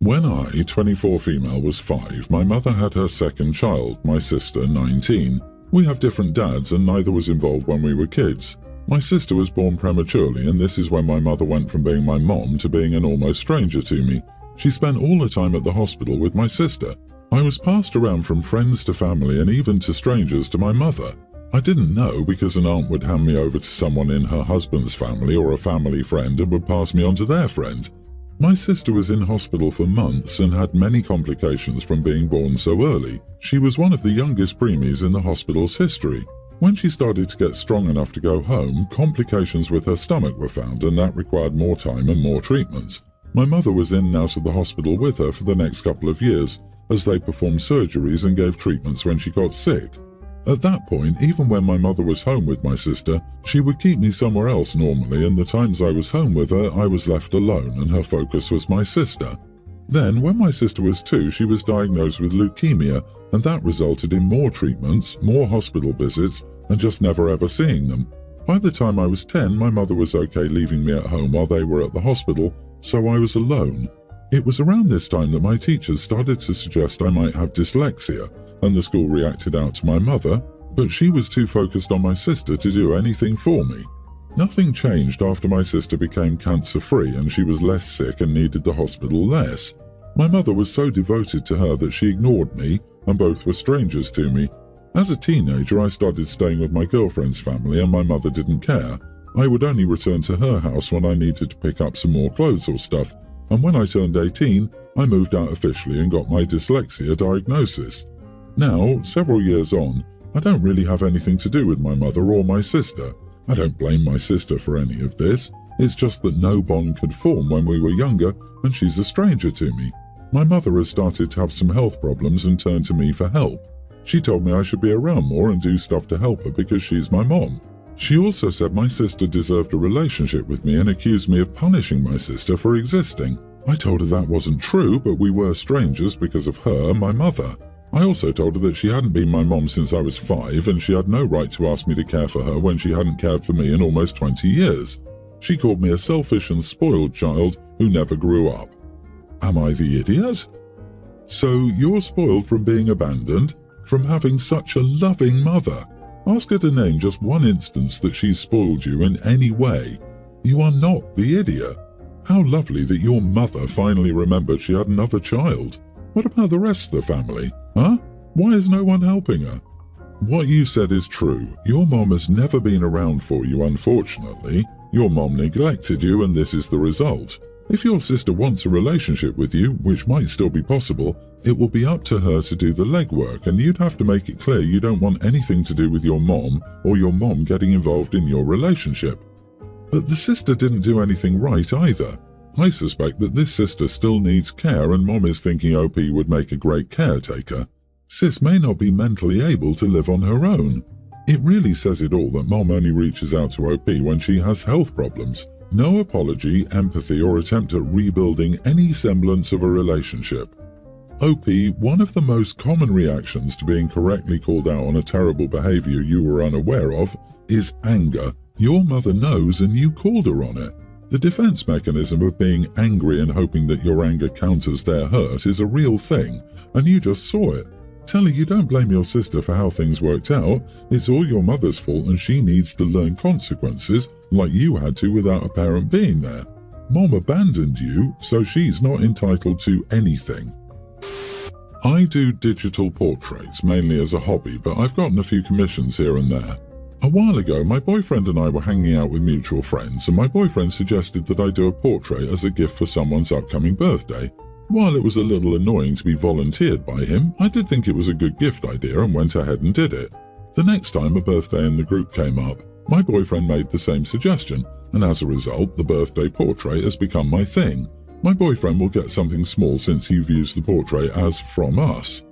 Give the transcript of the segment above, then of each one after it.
When I, 24 female, was 5, my mother had her second child, my sister, 19. We have different dads and neither was involved when we were kids. My sister was born prematurely and this is when my mother went from being my mom to being an almost stranger to me. She spent all the time at the hospital with my sister. I was passed around from friends to family and even to strangers to my mother. I didn't know because an aunt would hand me over to someone in her husband's family or a family friend and would pass me on to their friend. My sister was in hospital for months and had many complications from being born so early. She was one of the youngest preemies in the hospital's history. When she started to get strong enough to go home, complications with her stomach were found and that required more time and more treatments. My mother was in and out of the hospital with her for the next couple of years as they performed surgeries and gave treatments when she got sick. At that point, even when my mother was home with my sister, she would keep me somewhere else normally, and the times I was home with her, I was left alone and her focus was my sister. Then, when my sister was 2, she was diagnosed with leukemia, and that resulted in more treatments, more hospital visits, and just never ever seeing them. By the time I was 10, my mother was okay leaving me at home while they were at the hospital, so I was alone. It was around this time that my teachers started to suggest I might have dyslexia, and the school reacted out to my mother, but she was too focused on my sister to do anything for me. Nothing changed after my sister became cancer-free and she was less sick and needed the hospital less. My mother was so devoted to her that she ignored me, and both were strangers to me. As a teenager, I started staying with my girlfriend's family and my mother didn't care. I would only return to her house when I needed to pick up some more clothes or stuff, and when I turned 18, I moved out officially and got my dyslexia diagnosis. Now, several years on, I don't really have anything to do with my mother or my sister. I don't blame my sister for any of this. It's just that no bond could form when we were younger and she's a stranger to me. My mother has started to have some health problems and turned to me for help. She told me I should be around more and do stuff to help her because she's my mom. She also said my sister deserved a relationship with me and accused me of punishing my sister for existing. I told her that wasn't true, but we were strangers because of her and my mother. I also told her that she hadn't been my mom since I was 5 and she had no right to ask me to care for her when she hadn't cared for me in almost 20 years. She called me a selfish and spoiled child who never grew up. Am I the idiot? So you're spoiled from being abandoned, from having such a loving mother. Ask her to name just one instance that she's spoiled you in any way. You are not the idiot. How lovely that your mother finally remembered she had another child. What about the rest of the family? Huh? Why is no one helping her? What you said is true. Your mom has never been around for you, unfortunately. Your mom neglected you and this is the result. If your sister wants a relationship with you, which might still be possible, it will be up to her to do the legwork and you'd have to make it clear you don't want anything to do with your mom or your mom getting involved in your relationship. But the sister didn't do anything right either. I suspect that this sister still needs care and Mom is thinking OP would make a great caretaker. Sis may not be mentally able to live on her own. It really says it all that Mom only reaches out to OP when she has health problems. No apology, empathy or attempt at rebuilding any semblance of a relationship. OP, one of the most common reactions to being correctly called out on a terrible behavior you were unaware of is anger. Your mother knows and you called her on it. The defense mechanism of being angry and hoping that your anger counters their hurt is a real thing, and you just saw it. Tell her you don't blame your sister for how things worked out, it's all your mother's fault and she needs to learn consequences like you had to without a parent being there. Mom abandoned you, so she's not entitled to anything. I do digital portraits, mainly as a hobby, but I've gotten a few commissions here and there. A while ago, my boyfriend and I were hanging out with mutual friends, and my boyfriend suggested that I do a portrait as a gift for someone's upcoming birthday. While it was a little annoying to be volunteered by him, I did think it was a good gift idea and went ahead and did it. The next time a birthday in the group came up, my boyfriend made the same suggestion, and as a result, the birthday portrait has become my thing. My boyfriend will get something small since he views the portrait as from us.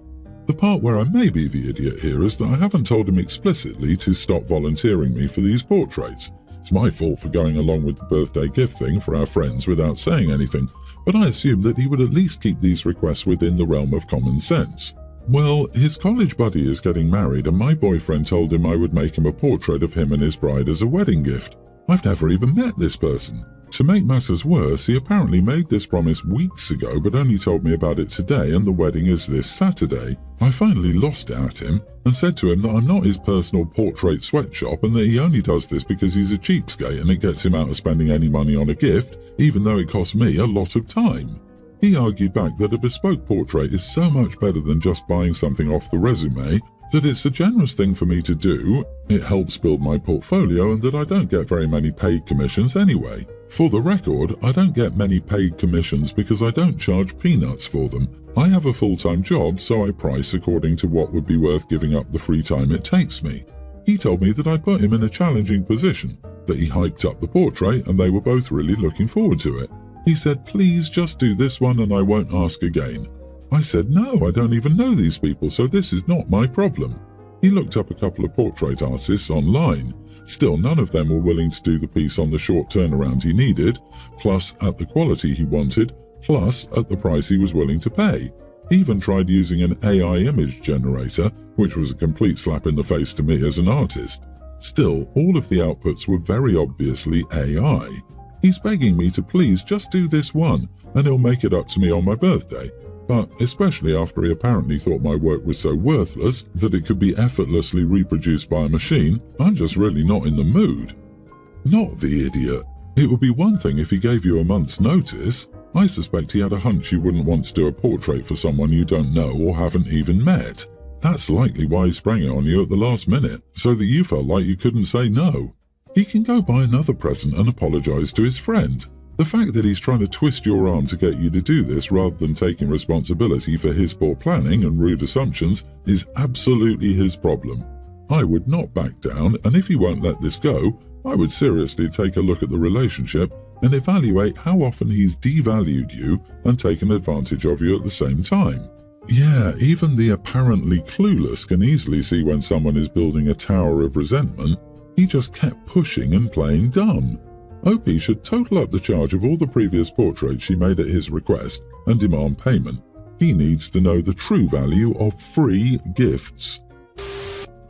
The part where I may be the idiot here is that I haven't told him explicitly to stop volunteering me for these portraits. It's my fault for going along with the birthday gift thing for our friends without saying anything, but I assumed that he would at least keep these requests within the realm of common sense. Well, his college buddy is getting married and my boyfriend told him I would make him a portrait of him and his bride as a wedding gift. I've never even met this person. To make matters worse, he apparently made this promise weeks ago but only told me about it today, and the wedding is this Saturday. I finally lost it at him and said to him that I'm not his personal portrait sweatshop and that he only does this because he's a cheapskate and it gets him out of spending any money on a gift, even though it costs me a lot of time. He argued back that a bespoke portrait is so much better than just buying something off the resume, that it's a generous thing for me to do, it helps build my portfolio, and that I don't get very many paid commissions anyway. For the record, I don't get many paid commissions because I don't charge peanuts for them. I have a full-time job, so I price according to what would be worth giving up the free time it takes me. He told me that I put him in a challenging position, that he hyped up the portrait and they were both really looking forward to it. He said, please just do this one and I won't ask again. I said, no, I don't even know these people, so this is not my problem. He looked up a couple of portrait artists online. Still, none of them were willing to do the piece on the short turnaround he needed, plus at the quality he wanted, plus at the price he was willing to pay. He even tried using an AI image generator, which was a complete slap in the face to me as an artist. Still, all of the outputs were very obviously AI. He's begging me to please just do this one, and he'll make it up to me on my birthday. But especially after he apparently thought my work was so worthless that it could be effortlessly reproduced by a machine, I'm just really not in the mood. Not the idiot. It would be one thing if he gave you a month's notice. I suspect he had a hunch you wouldn't want to do a portrait for someone you don't know or haven't even met. That's likely why he sprang it on you at the last minute, so that you felt like you couldn't say no. He can go buy another present and apologize to his friend. The fact that he's trying to twist your arm to get you to do this rather than taking responsibility for his poor planning and rude assumptions is absolutely his problem. I would not back down, and if he won't let this go, I would seriously take a look at the relationship and evaluate how often he's devalued you and taken advantage of you at the same time. Yeah, even the apparently clueless can easily see when someone is building a tower of resentment. He just kept pushing and playing dumb. OP should total up the charge of all the previous portraits she made at his request and demand payment. He needs to know the true value of free gifts.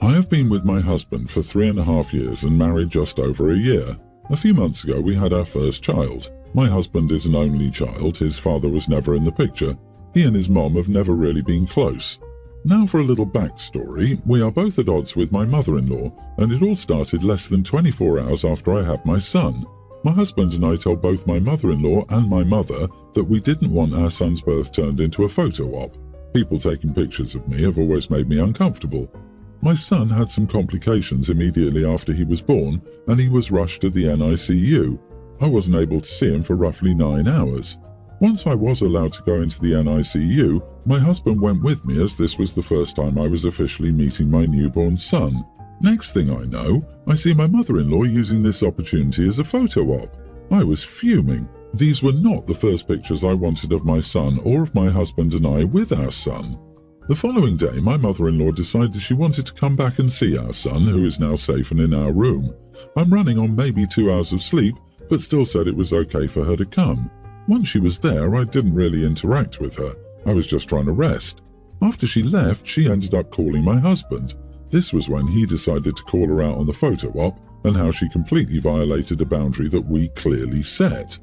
I have been with my husband for 3.5 years and married just over a year. A few months ago we had our first child. My husband is an only child, his father was never in the picture. He and his mom have never really been close. Now for a little backstory, we are both at odds with my mother-in-law, and it all started less than 24 hours after I had my son. My husband and I told both my mother-in-law and my mother that we didn't want our son's birth turned into a photo op. People taking pictures of me have always made me uncomfortable. My son had some complications immediately after he was born, and he was rushed to the NICU. I wasn't able to see him for roughly 9 hours. Once I was allowed to go into the NICU, my husband went with me as this was the first time I was officially meeting my newborn son. Next thing I know, I see my mother-in-law using this opportunity as a photo op. I was fuming. These were not the first pictures I wanted of my son or of my husband and I with our son. The following day, my mother-in-law decided she wanted to come back and see our son, who is now safe and in our room. I'm running on maybe 2 hours of sleep, but still said it was okay for her to come. Once she was there, I didn't really interact with her. I was just trying to rest. After she left, she ended up calling my husband. This was when he decided to call her out on the photo op and how she completely violated a boundary that we clearly set.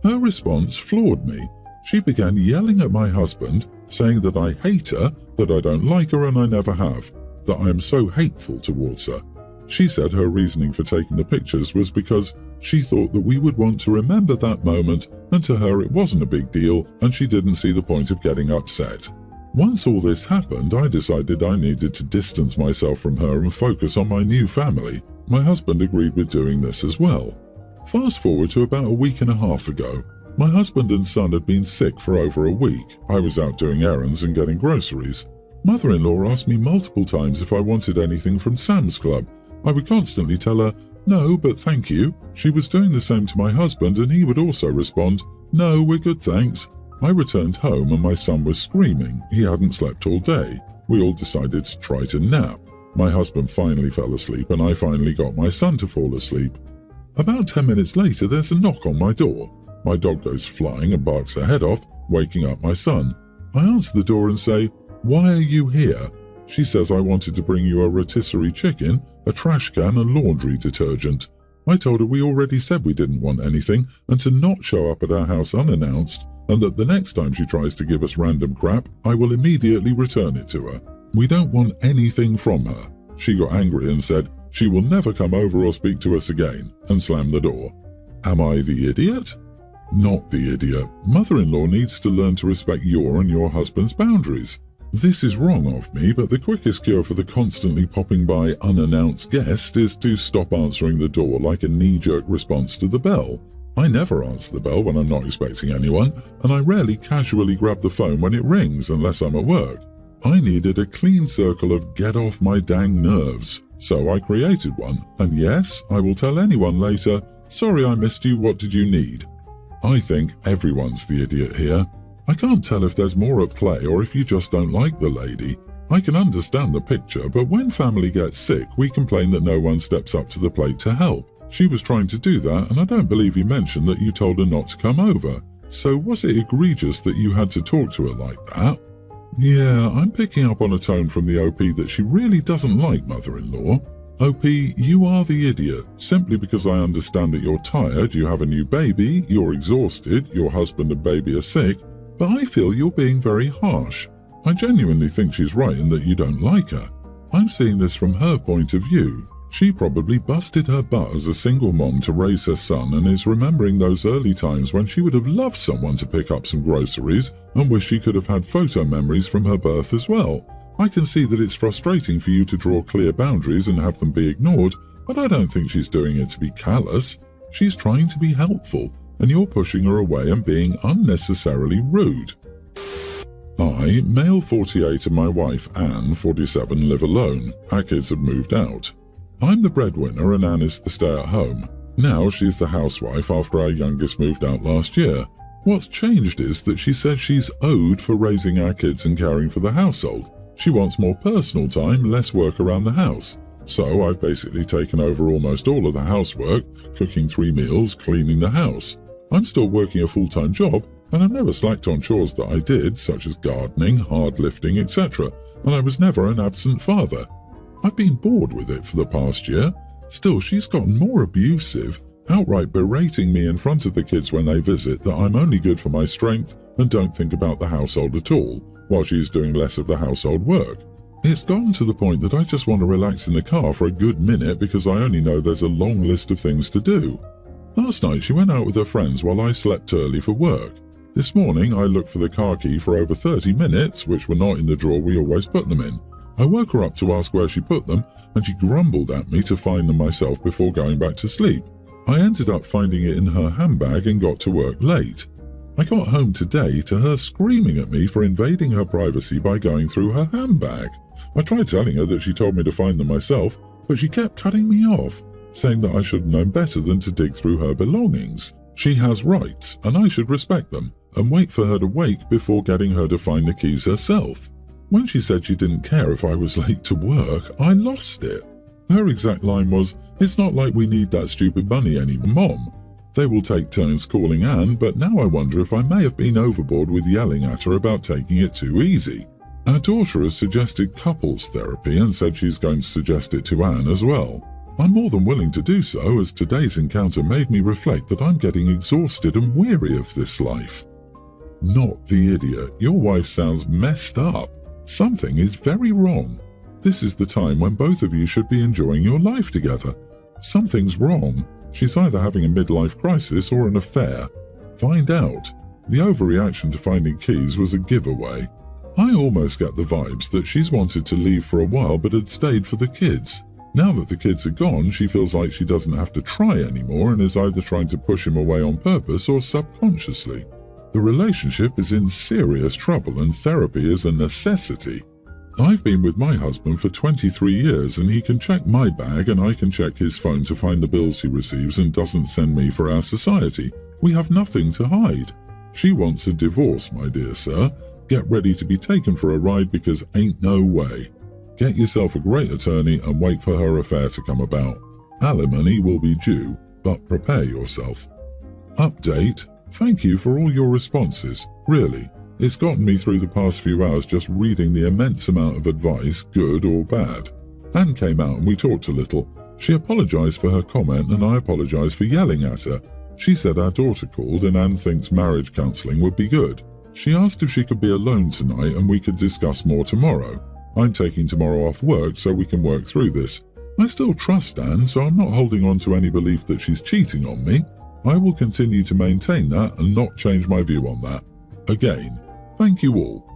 Her response floored me. She began yelling at my husband, saying that I hate her, that I don't like her and I never have, that I am so hateful towards her. She said her reasoning for taking the pictures was because she thought that we would want to remember that moment, and to her it wasn't a big deal and she didn't see the point of getting upset. Once all this happened, I decided I needed to distance myself from her and focus on my new family. My husband agreed with doing this as well. Fast forward to about a week and a half ago. My husband and son had been sick for over a week. I was out doing errands and getting groceries. Mother-in-law asked me multiple times if I wanted anything from Sam's Club. I would constantly tell her, no, but thank you. She was doing the same to my husband and he would also respond, no, we're good thanks. I returned home and my son was screaming. He hadn't slept all day. We all decided to try to nap. My husband finally fell asleep and I finally got my son to fall asleep. About 10 minutes later, there's a knock on my door. My dog goes flying and barks her head off, waking up my son. I answer the door and say, why are you here? She says I wanted to bring you a rotisserie chicken, a trash can and laundry detergent. I told her we already said we didn't want anything and to not show up at our house unannounced, and that the next time she tries to give us random crap, I will immediately return it to her. We don't want anything from her. She got angry and said she will never come over or speak to us again, and slammed the door. Am I the idiot? Not the idiot. Mother-in-law needs to learn to respect your and your husband's boundaries. This is wrong of me, but the quickest cure for the constantly popping by unannounced guest is to stop answering the door like a knee-jerk response to the bell. I never answer the bell when I'm not expecting anyone, and I rarely casually grab the phone when it rings unless I'm at work. I needed a clean circle of get off my dang nerves, so I created one, and yes, I will tell anyone later, sorry I missed you, what did you need? I think everyone's the idiot here. I can't tell if there's more at play or if you just don't like the lady. I can understand the picture, but when family gets sick, we complain that no one steps up to the plate to help. She was trying to do that, and I don't believe you mentioned that you told her not to come over. So was it egregious that you had to talk to her like that? Yeah, I'm picking up on a tone from the OP that she really doesn't like mother-in-law. OP, you are the idiot, simply because I understand that you're tired, you have a new baby, you're exhausted, your husband and baby are sick, but I feel you're being very harsh. I genuinely think she's right in that you don't like her. I'm seeing this from her point of view. She probably busted her butt as a single mom to raise her son and is remembering those early times when she would have loved someone to pick up some groceries and wish she could have had photo memories from her birth as well. I can see that it's frustrating for you to draw clear boundaries and have them be ignored, but I don't think she's doing it to be callous. She's trying to be helpful, and you're pushing her away and being unnecessarily rude. I, male 48, and my wife, Anne, 47, live alone. Our kids have moved out. I'm the breadwinner and Anne is the stay-at-home. Now she's the housewife after our youngest moved out last year. What's changed is that she says she's owed for raising our kids and caring for the household. She wants more personal time, less work around the house. So I've basically taken over almost all of the housework, cooking 3 meals, cleaning the house. I'm still working a full-time job, and I've never slacked on chores that I did, such as gardening, hard lifting, etc., and I was never an absent father. I've been bored with it for the past year. Still, she's gotten more abusive, outright berating me in front of the kids when they visit that I'm only good for my strength and don't think about the household at all, while she's doing less of the household work. It's gotten to the point that I just want to relax in the car for a good minute because I only know there's a long list of things to do. Last night she went out with her friends while I slept early for work. This morning I looked for the car key for over 30 minutes, which were not in the drawer we always put them in. I woke her up to ask where she put them, and she grumbled at me to find them myself before going back to sleep. I ended up finding it in her handbag and got to work late. I got home today to her screaming at me for invading her privacy by going through her handbag. I tried telling her that she told me to find them myself, but she kept cutting me off, saying that I should know better than to dig through her belongings. She has rights, and I should respect them, and wait for her to wake before getting her to find the keys herself. When she said she didn't care if I was late to work, I lost it. Her exact line was, "It's not like we need that stupid money anymore, Mom." They will take turns calling Anne, but now I wonder if I may have been overboard with yelling at her about taking it too easy. Our daughter has suggested couples therapy and said she's going to suggest it to Anne as well. I'm more than willing to do so, as today's encounter made me reflect that I'm getting exhausted and weary of this life. Not the idiot. Your wife sounds messed up. Something is very wrong. This is the time when both of you should be enjoying your life together. Something's wrong. She's either having a midlife crisis or an affair. Find out. The overreaction to finding keys was a giveaway. I almost get the vibes that she's wanted to leave for a while but had stayed for the kids. Now that the kids are gone, she feels like she doesn't have to try anymore and is either trying to push him away on purpose or subconsciously. The relationship is in serious trouble and therapy is a necessity. I've been with my husband for 23 years and he can check my bag and I can check his phone to find the bills he receives and doesn't send me for our society. We have nothing to hide. She wants a divorce, my dear sir. Get ready to be taken for a ride because ain't no way. Get yourself a great attorney and wait for her affair to come about. Alimony will be due, but prepare yourself. Update. Thank you for all your responses. Really, it's gotten me through the past few hours just reading the immense amount of advice, good or bad. Anne came out and we talked a little. She apologised for her comment and I apologised for yelling at her. She said our daughter called and Anne thinks marriage counselling would be good. She asked if she could be alone tonight and we could discuss more tomorrow. I'm taking tomorrow off work so we can work through this. I still trust Anne, so I'm not holding on to any belief that she's cheating on me. I will continue to maintain that and not change my view on that. Again, thank you all.